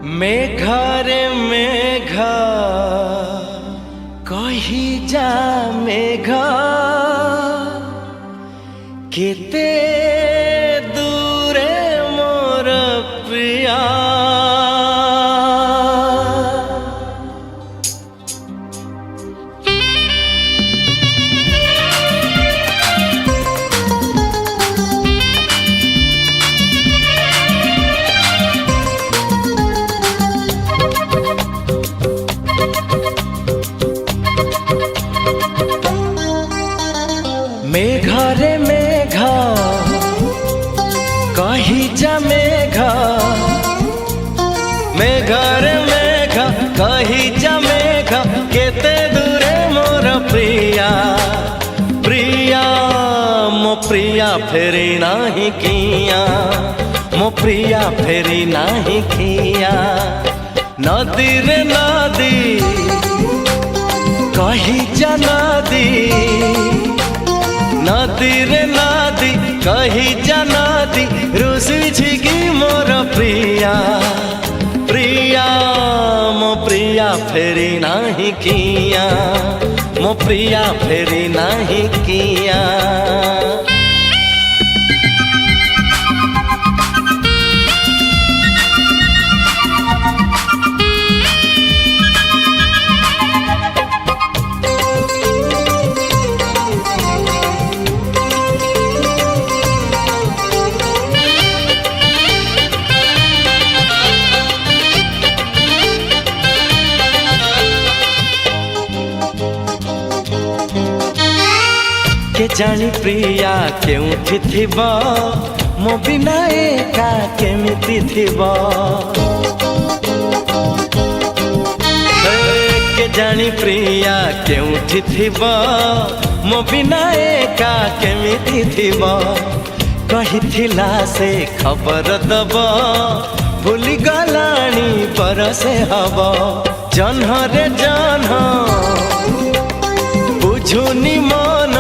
मेघा रे मेघा कही जा मेघा केते दूरे मोर प्रिया। मेघा रे मेघा कही जा मेघा, मेघा रे मेघा कही जा मेघा केते दूरे मोर प्रिया। प्रिया मो प्रिया फेरी नाही किया, मो प्रिया फेरी नाही किया। नदी रे नदी कही जा नदी, नदी रे नदी कही जा नदी रुसी झिगी मोर प्रिया। प्रिया मो प्रिया फेरी नाही किया, मो प्रिया फेरी नाही किया। के जानी प्रिया केउठी थिबो मो बिना एका केमिति थिबो। के जानी प्रिया केउठी थिबो मो बिना एका केमिति थिबो। कहिथिला से खबर दब भूली गलानी बरसे हब। जन्ह रे जन्ह बुझुनी मन,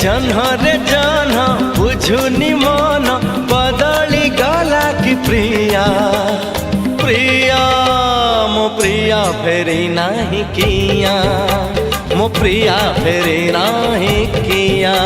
जन्ह रे जन्ह बुझुनी मन बदली गला की प्रिया। प्रिया मो प्रिया फेरी नाही किया, मो प्रिया फेरी नाही किया।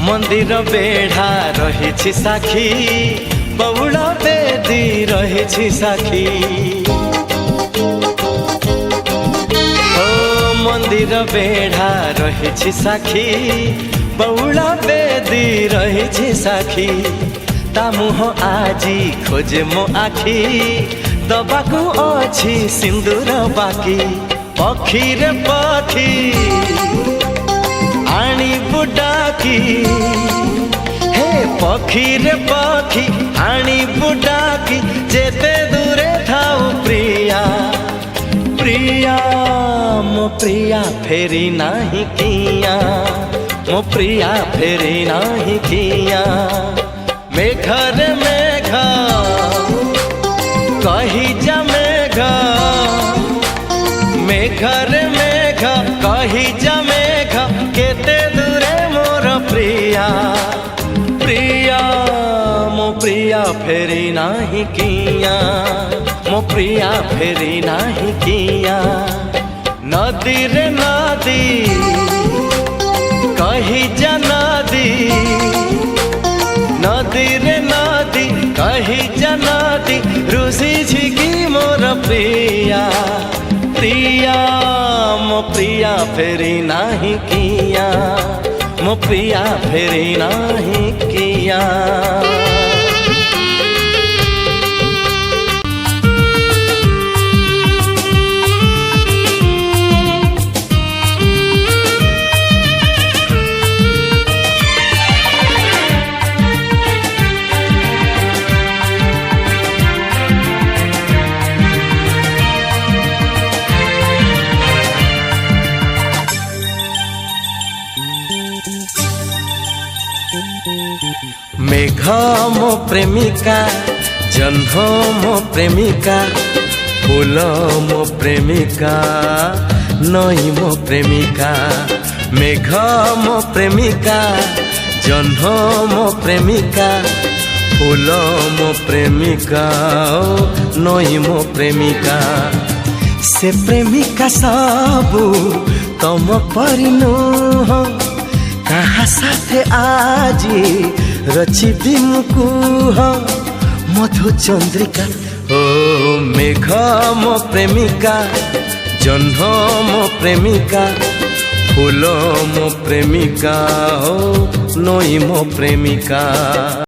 मंदिर बेढ़ा रही साखी, बउला बेदी रही साखी। ओ मंदिर बेढ़ा रही साखी, बउला बेदी रही साखी। ता मुह आजी खोजे मो आखी, दबाकू अछि सिंदूर बाकी। पखी रे पखी आनी बुडाकी, हे पखी रे पखी आनी बुडाकी जेते दूरे थाऊ प्रिया। प्रिया मो प्रिया फेरी नाही किया, मो प्रिया फेरी नाही किया। मेघा रे मेघा कही जा मेघा, मेघा रे मेघा कही जा मेघा केते दूरे मोर प्रिया। प्रिया मो प्रिया फेरी नाही किया, मो प्रिया फेरी नाही किया। नदी रे नदी कही जा नदी, नदी रे नदी कही जा नदी रुसी झिगी मोर प्रिया। प्रिया मो प्रिया फेरी नाही किया, मो प्रिया फेरी नाही किया। मो प्रेमिका जह्न मो प्रेमिका फूल मो प्रेमिका नई मो प्रेमिका मेघ मो प्रेमिका जह्न मो प्रेमिका फूल मो प्रेमिका नई मो प्रेमिका से प्रेमिका सबू तम परि नुह कहा साथे आजी रचिबी मुकुह मधु चंद्रिका ओ मेघ मो प्रेमिका जह्न मो प्रेमिका फूल मो प्रेमिका नई मो प्रेमिका।